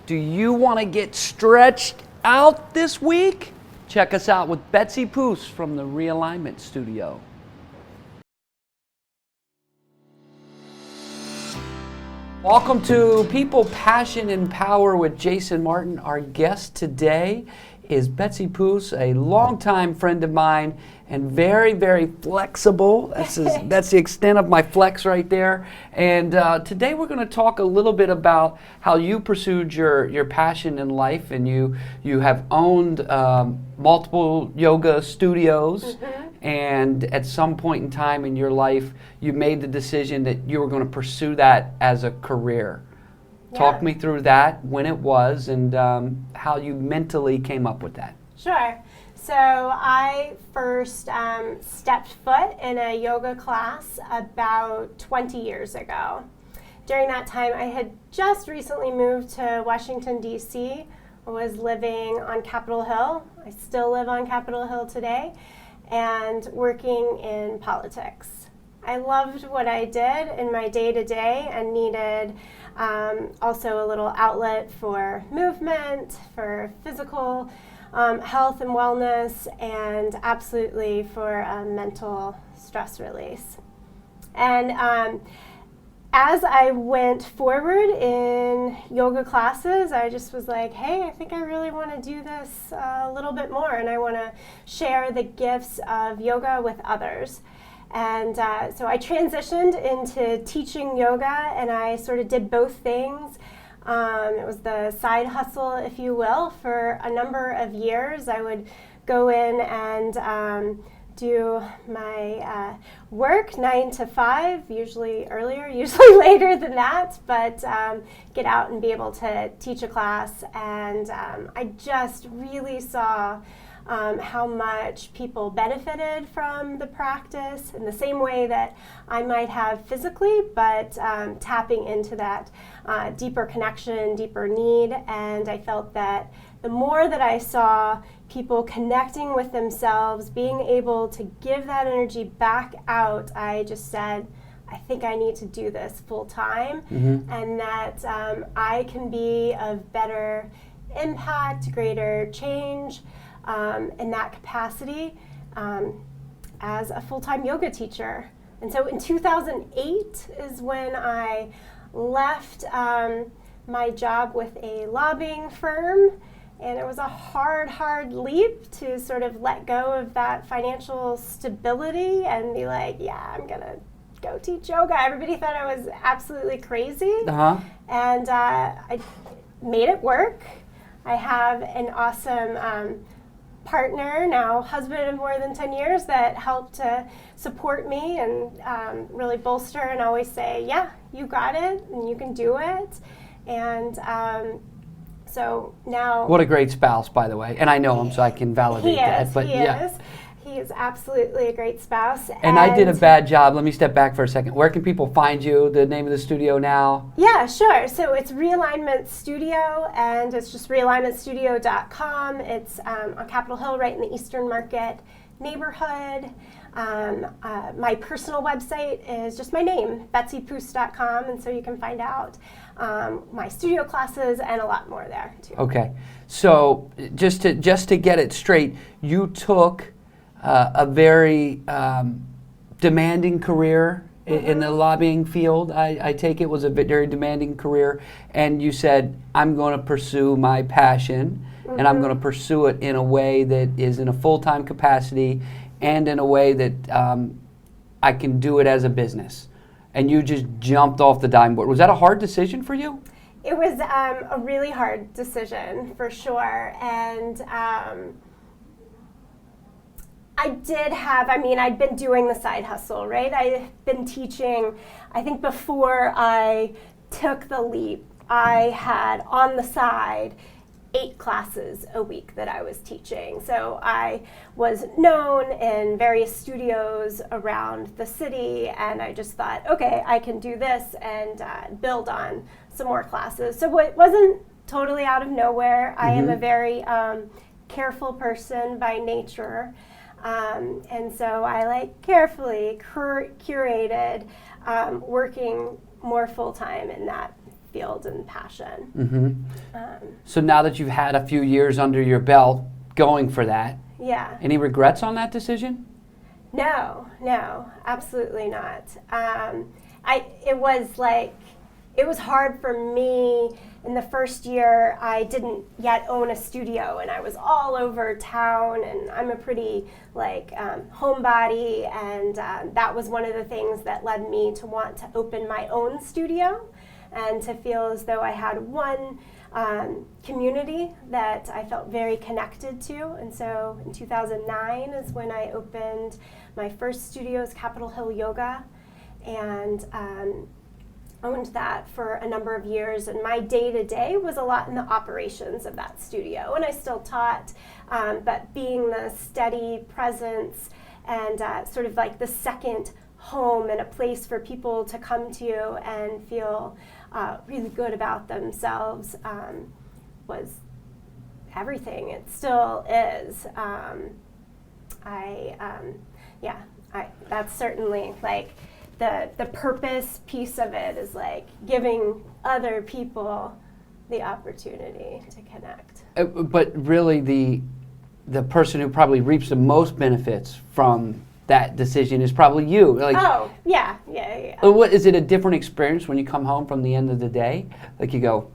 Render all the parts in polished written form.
Do you want to get stretched out this week? Check us out with Betsy Poos from the Realignment Studio. Welcome to People, Passion, and Power with Jason Martin. Our guest today is Betsy Poos, a longtime friend of mine and very, very flexible. That's the extent of my flex right there. And today we're going to talk a little bit about how you pursued your passion in life, and you have owned multiple yoga studios. And at some point in time in your life, you made the decision that you were going to pursue that as a career. Yeah. Talk me through that, when it was, and how you mentally came up with that. Sure. So I first stepped foot in a yoga class about 20 years ago. During that time, I had just recently moved to Washington, D.C. I was living on Capitol Hill. I still live on Capitol Hill today, and working in politics. I loved what I did in my day-to-day and needed also a little outlet for movement, for physical health and wellness, and absolutely for mental stress release. And as I went forward in yoga classes, I just was like, hey, I think I really want to do this a little bit more, and I want to share the gifts of yoga with others. And so I transitioned into teaching yoga, and I sort of did both things. It was the side hustle, if you will, for a number of years. I would go in and do my work 9 to 5, usually earlier, usually later than that, but get out and be able to teach a class. And I just really saw how much people benefited from the practice in the same way that I might have physically, but tapping into that deeper connection, deeper need. And I felt that the more that I saw people connecting with themselves, being able to give that energy back out, I just said, I think I need to do this full time, and that I can be of better impact, greater change in that capacity as a full-time yoga teacher. And so in 2008 is when I left my job with a lobbying firm, and it was a hard leap to sort of let go of that financial stability and be like, yeah, I'm gonna go teach yoga. Everybody thought I was absolutely crazy. And I made it work. I have an awesome partner, now husband of more than 10 years, that helped to support me and really bolster and always say, yeah, you got it and you can do it. And so now... What a great spouse, by the way. And I know him, so I can validate that. But He is absolutely a great spouse. And I did a bad job. Let me step back for a second. Where can people find you, the name of the studio now? Yeah, sure. So it's Realignment Studio, and it's just realignmentstudio.com. It's on Capitol Hill, right in the Eastern Market neighborhood. My personal website is just my name, betsypoos.com, and so you can find out my studio classes and a lot more there, too. Okay. So just to get it straight, you took a very demanding career in the lobbying field. I take it was a very demanding career, and you said, I'm going to pursue my passion, and I'm going to pursue it in a way that is in a full-time capacity and in a way that I can do it as a business. And you just jumped off the dime board. Was that a hard decision for you? It was a really hard decision, for sure. And I'd been doing the side hustle, right? I've been teaching. I think before I took the leap, I had on the side 8 classes a week that I was teaching. So I was known in various studios around the city, and I just thought, okay, I can do this and build on some more classes. So it wasn't totally out of nowhere. I am a very careful person by nature. And so I carefully curated working more full-time in that field and passion. Mm-hmm. So now that you've had a few years under your belt going for that, Yeah. any regrets on that decision? No, absolutely not. It was hard for me in the first year. I didn't yet own a studio, and I was all over town, and I'm a pretty homebody, and that was one of the things that led me to want to open my own studio and to feel as though I had one community that I felt very connected to. And so in 2009 is when I opened my first studios, Capitol Hill Yoga, and owned that for a number of years. And my day-to-day was a lot in the operations of that studio, and I still taught, but being the steady presence and sort of like the second home and a place for people to come to and feel really good about themselves was everything. It still is. That's certainly like the purpose piece of it is like giving other people the opportunity to connect. But really, the person who probably reaps the most benefits from that decision is probably you. Oh, yeah. What is it, a different experience when you come home from the end of the day? Like you go,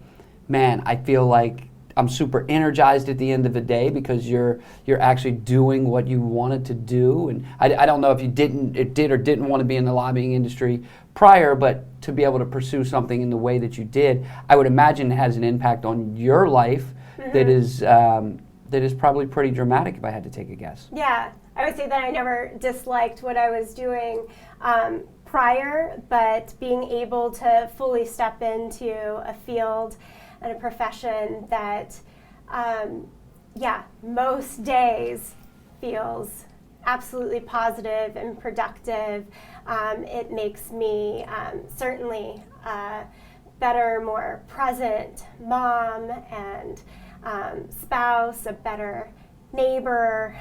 man, I feel like I'm super energized at the end of the day because you're actually doing what you wanted to do. And I don't know if you did or didn't want to be in the lobbying industry prior, but to be able to pursue something in the way that you did, I would imagine it has an impact on your life that is probably pretty dramatic, if I had to take a guess. Yeah, I would say that I never disliked what I was doing prior, but being able to fully step into a field and a profession that, most days feels absolutely positive and productive. It makes me certainly a better, more present mom and spouse, a better neighbor,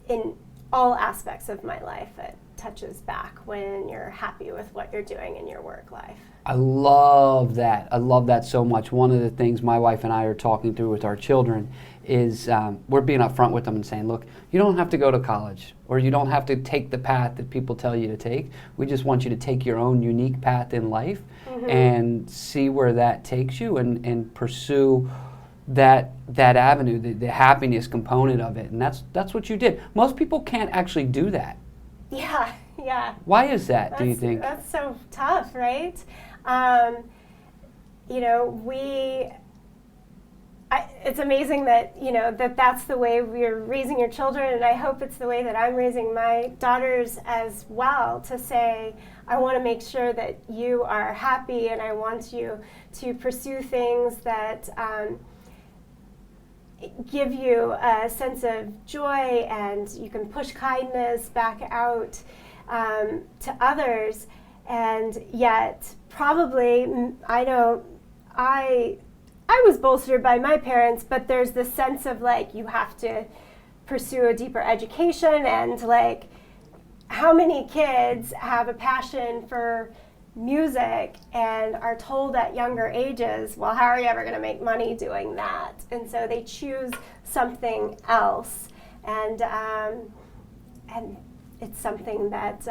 in all aspects of my life. It touches back when you're happy with what you're doing in your work life. I love that. I love that so much. One of the things my wife and I are talking through with our children is we're being upfront with them and saying, look, you don't have to go to college or you don't have to take the path that people tell you to take. We just want you to take your own unique path in life and see where that takes you and pursue that avenue, the happiness component of it. And that's what you did. Most people can't actually do that. Yeah. Why is that, do you think? That's so tough, right? It's amazing that, that's the way we're raising your children, and I hope it's the way that I'm raising my daughters as well, to say, I want to make sure that you are happy, and I want you to pursue things that give you a sense of joy, and you can push kindness back out to others. And yet probably I was bolstered by my parents, but there's this sense of like you have to pursue a deeper education, and like how many kids have a passion for music and are told at younger ages, well, how are you ever going to make money doing that? And so they choose something else, and it's something that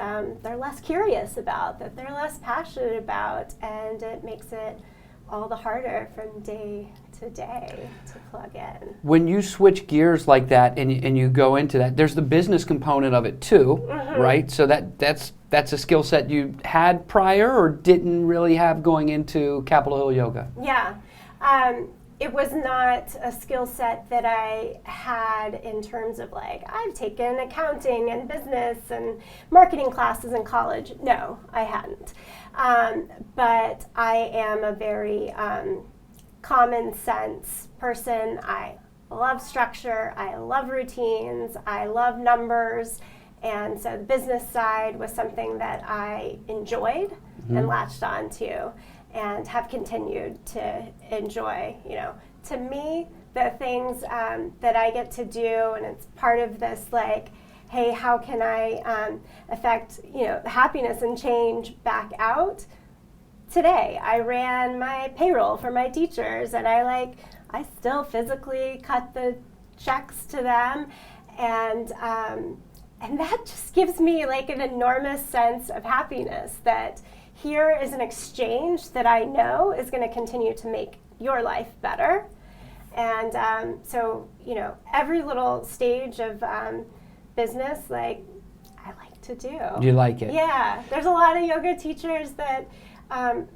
they're less curious about, that they're less passionate about, and it makes it all the harder from day to day to plug in. When you switch gears like that and you go into that, there's the business component of it too, right? So that's a skill set you had prior or didn't really have going into Capitol Hill Yoga? Yeah. It was not a skill set that I had in terms of like, I've taken accounting and business and marketing classes in college. No, I hadn't. But I am a very common sense person. I love structure. I love routines. I love numbers. And so the business side was something that I enjoyed and latched on to, and have continued to enjoy. To me, the things that I get to do, and it's part of this like, hey, how can I affect the happiness and change back out? today I ran my payroll for my teachers, and I still physically cut the checks to them, and that just gives me like an enormous sense of happiness that here is an exchange that I know is going to continue to make your life better. And so, every little stage of business, like, I like to do. You like it? Yeah. There's a lot of yoga teachers that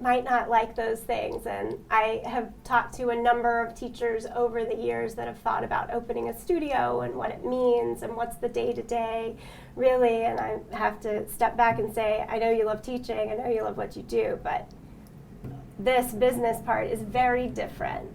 might not like those things. And I have talked to a number of teachers over the years that have thought about opening a studio and what it means and what's the day-to-day really. And I have to step back and say, I know you love teaching, I know you love what you do, but this business part is very different.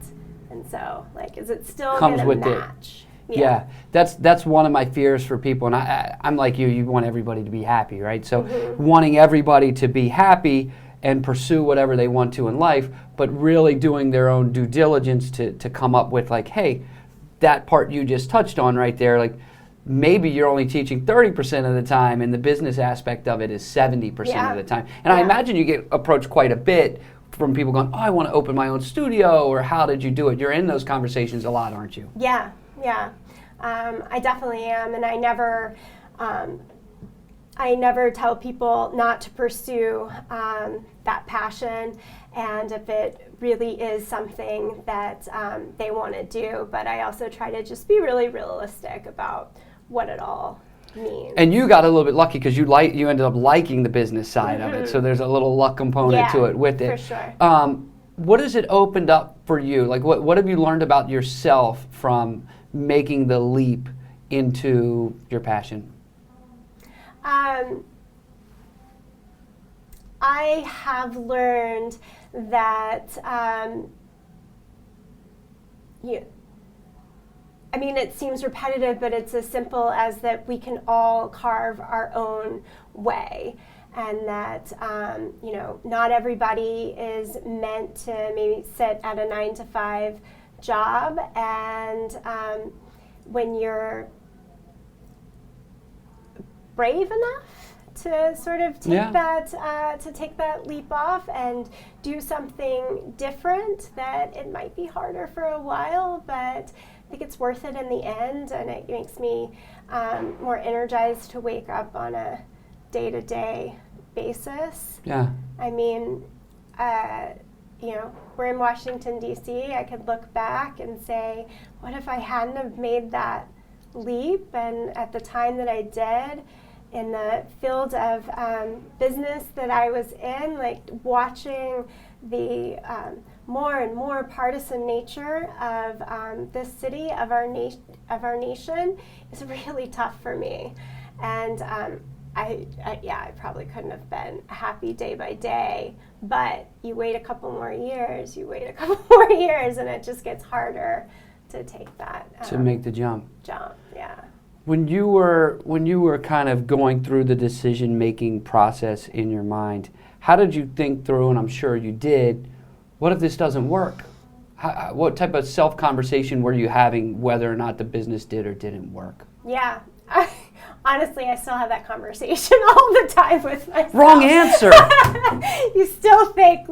And so, like, is it still going to match? Yeah, that's one of my fears for people, and I'm like you want everybody to be happy, right? So wanting everybody to be happy and pursue whatever they want to in life, but really doing their own due diligence to come up with like, hey, that part you just touched on right there, like maybe you're only teaching 30% of the time and the business aspect of it is 70% of the time. And I imagine you get approached quite a bit from people going, oh, I want to open my own studio, or how did you do it? You're in those conversations a lot, aren't you? Yeah. I definitely am, and I never tell people not to pursue that passion, and if it really is something that they want to do. But I also try to just be really realistic about what it all means. And you got a little bit lucky because you ended up liking the business side of it, so there's a little luck component to it with it. For sure. What has it opened up for you? Like, what have you learned about yourself from making the leap into your passion? I have learned that, it seems repetitive, but it's as simple as that we can all carve our own way. And that, not everybody is meant to maybe sit at a 9-to-5 job. And when you're brave enough to sort of take that leap off and do something different, that it might be harder for a while, but I think it's worth it in the end, and it makes me more energized to wake up on a day-to-day basis. Yeah. We're in Washington, D.C. I could look back and say, what if I hadn't have made that leap? And at the time that I did, in the field of business that I was in, like watching the more and more partisan nature of this city, of our nation, is really tough for me. And I probably couldn't have been happy day by day, but you wait a couple more years, and it just gets harder to take that. To make the jump. Yeah. When you were kind of going through the decision-making process in your mind, how did you think through, and I'm sure you did, what if this doesn't work? What type of self-conversation were you having whether or not the business did or didn't work? Yeah. Honestly, I still have that conversation all the time with myself. Wrong answer. You still think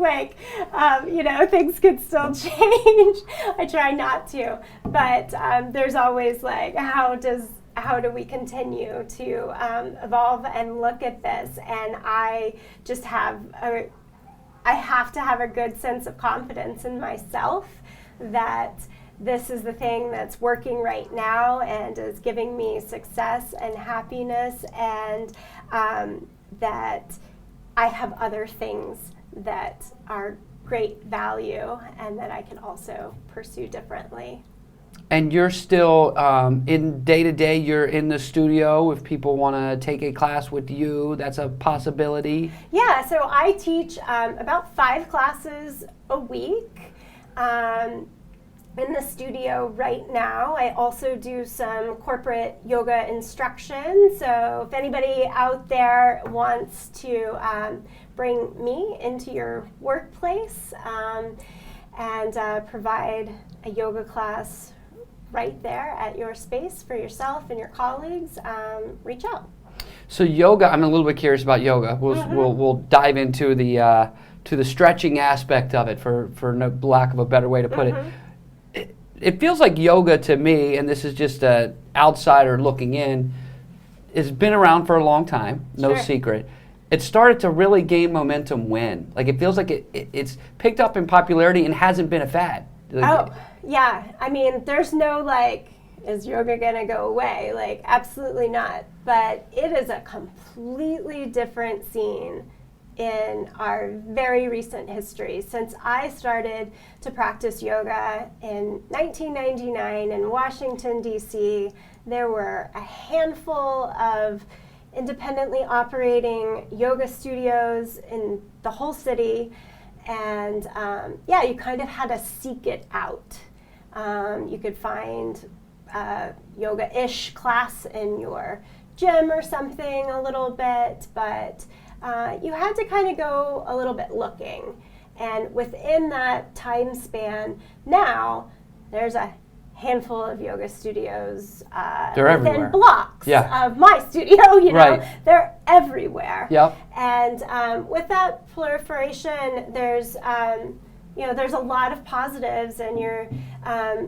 things could still change. I try not to, but there's always like, how do we continue to evolve and look at this? And I just have to have a good sense of confidence in myself that this is the thing that's working right now and is giving me success and happiness, and that I have other things that are great value and that I can also pursue differently. And you're still in day-to-day, you're in the studio. If people want to take a class with you, that's a possibility? Yeah, so I teach about 5 classes a week. In the studio right now. I also do some corporate yoga instruction. So if anybody out there wants to bring me into your workplace and provide a yoga class right there at your space for yourself and your colleagues, reach out. So yoga, I'm a little bit curious about yoga. We'll dive into the to the stretching aspect of it, for no lack of a better way to put it feels like yoga to me, and this is just an outsider looking in, has been around for a long time, no secret. It started to really gain momentum when? Like, it feels like it's picked up in popularity and hasn't been a fad. Oh, yeah. I mean, there's no, like, is yoga going to go away? Like, absolutely not. But it is a completely different scene in our very recent history. Since I started to practice yoga in 1999 in Washington, D.C., there were a handful of independently operating yoga studios in the whole city. And you kind of had to seek it out. You could find a yoga-ish class in your gym or something a little bit, but you had to kind of go a little bit looking. And within that time span, now there's a handful of yoga studios they're within everywhere. Blocks of my studio, you know, they're everywhere. Yep. And with that proliferation, there's there's a lot of positives, and you're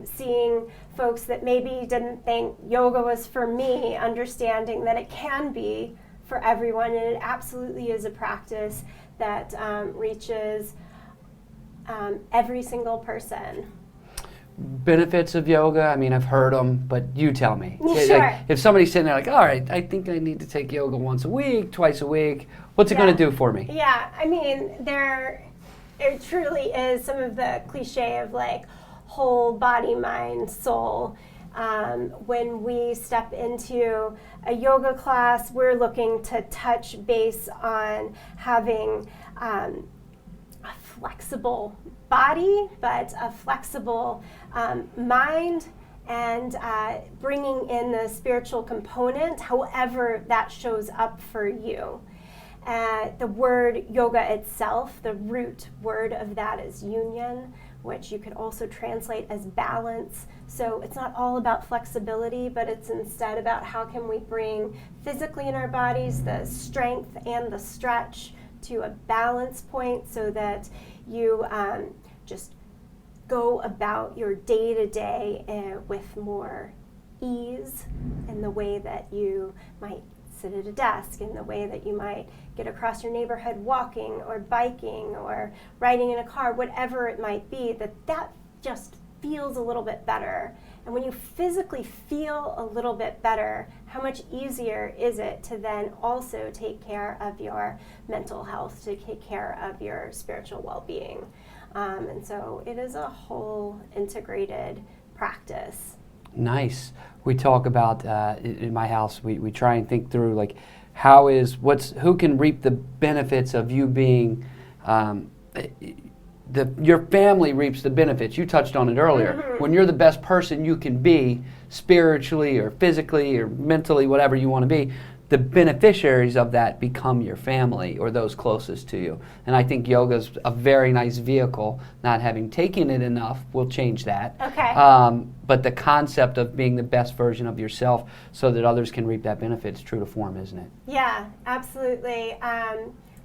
seeing folks that maybe didn't think yoga was for me, understanding that it can be for everyone, and it absolutely is a practice that reaches every single person. Benefits of yoga, I mean, I've heard them, but you tell me. Sure. Like, if somebody's sitting there like, all right, I think I need to take yoga once a week, twice a week, what's it going to do for me? Yeah, I mean, it truly is some of the cliche of like whole body, mind, soul. When we step into a yoga class, we're looking to touch base on having a flexible body, but a flexible mind, and bringing in the spiritual component, however that shows up for you. The word yoga itself, the root word of that is union, which you could also translate as balance. So it's not all about flexibility, but it's instead about how can we bring physically in our bodies the strength and the stretch to a balance point, so that you just go about your day-to-day with more ease in the way that you might sit at a desk, in the way that you might get across your neighborhood walking or biking or riding in a car, whatever it might be, that just feels a little bit better. And when you physically feel a little bit better, how much easier is it to then also take care of your mental health, to take care of your spiritual well-being? And so it is a whole integrated practice. Nice. We talk about, in my house, we try and think through like who can reap the benefits of you being, your family reaps the benefits. You touched on it earlier. Mm-hmm. When you're the best person you can be, spiritually or physically or mentally, whatever you want to be, the beneficiaries of that become your family or those closest to you. And I think yoga's a very nice vehicle. Not having taken it enough will change that. Okay. But the concept of being the best version of yourself so that others can reap that benefit is true to form, isn't it? Yeah, absolutely.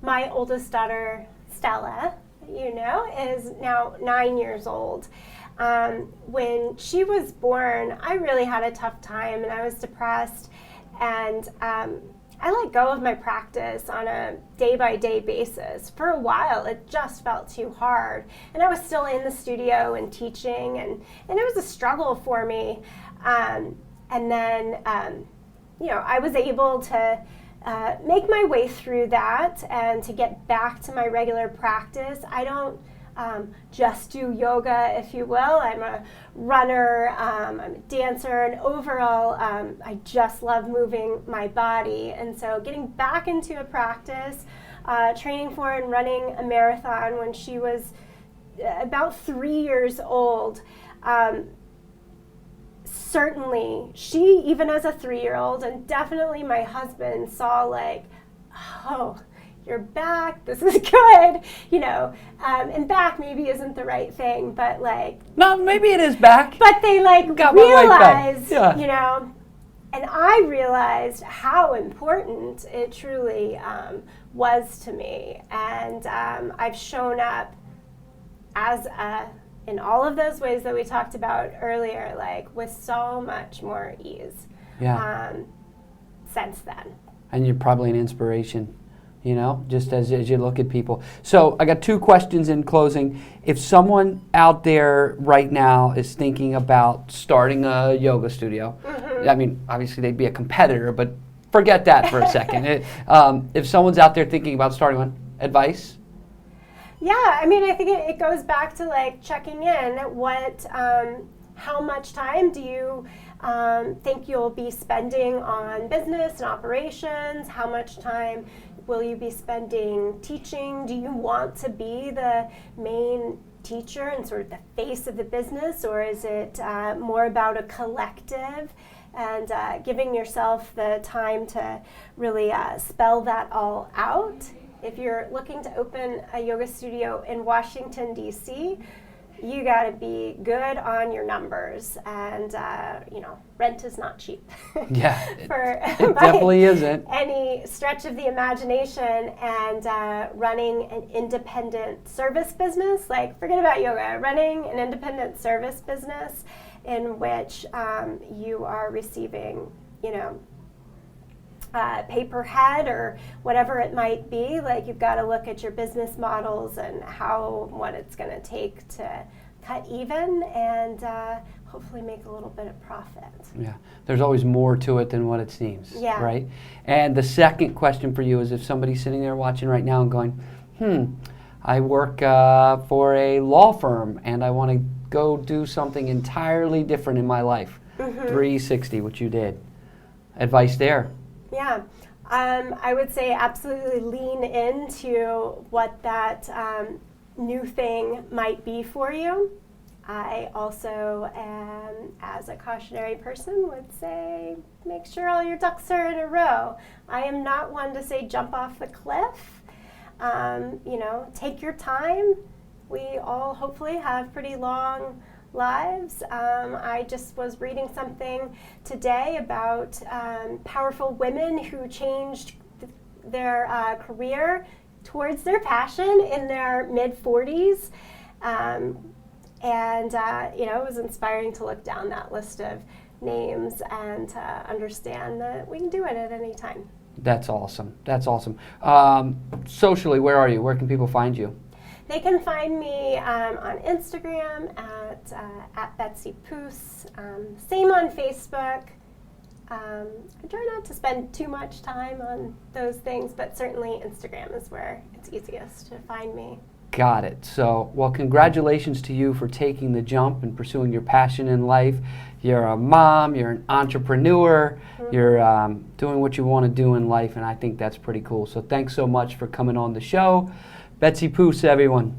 My oldest daughter, Stella, is now 9 years old. When she was born, I really had a tough time, and I was depressed. And I let go of my practice on a day-by-day basis. For a while, it just felt too hard. And I was still in the studio and teaching, and it was a struggle for me. And then, I was able to make my way through that and to get back to my regular practice. I don't just do yoga, if you will. I'm a runner, I'm a dancer, and overall I just love moving my body. And so getting back into a practice, training for and running a marathon when she was about 3 years old, certainly she, even as a 3-year-old, and definitely my husband saw like, oh, you're back, this is good, and back maybe isn't the right thing, but like... No, maybe it is back. But they like Got realize, And I realized how important it truly was to me. And I've shown up as in all of those ways that we talked about earlier, like with so much more ease since then. And you're probably an inspiration, just as you look at people. So I got 2 questions in closing. If someone out there right now is thinking about starting a yoga studio, I mean, obviously they'd be a competitor, but forget that for a second. If someone's out there thinking about starting one, advice? Yeah, I mean, I think it goes back to like checking in. How much time do you think you'll be spending on business and operations? How much time will you be spending teaching? Do you want to be the main teacher and sort of the face of the business, or is it more about a collective and giving yourself the time to really spell that all out? If you're looking to open a yoga studio in Washington, D.C., you got to be good on your numbers, and rent is not cheap. Yeah, it definitely isn't. Any stretch of the imagination, and running an independent service business, like forget about yoga, running an independent service business in which you are receiving, pay per head or whatever it might be, like you've got to look at your business models and what it's going to take to cut even and hopefully make a little bit of profit. Yeah, there's always more to it than what it seems, yeah. Right? And the second question for you is if somebody's sitting there watching right now and going, I work for a law firm and I want to go do something entirely different in my life, 360, which you did. Advice there? Yeah, I would say absolutely lean into what that new thing might be for you. I also, as a cautionary person, would say make sure all your ducks are in a row. I am not one to say jump off the cliff. Take your time. We all hopefully have pretty long lives. I just was reading something today about powerful women who changed their career towards their passion in their mid-40s. It was inspiring to look down that list of names and to understand that we can do it at any time. That's awesome. That's awesome. Socially, where are you? Where can people find you? They can find me on Instagram at Betsy Poos. Same on Facebook. I try not to spend too much time on those things, but certainly Instagram is where it's easiest to find me. Got it. So, well, congratulations to you for taking the jump and pursuing your passion in life. You're a mom, you're an entrepreneur, you're doing what you want to do in life, and I think that's pretty cool. So thanks so much for coming on the show. Betsy Poos, everyone.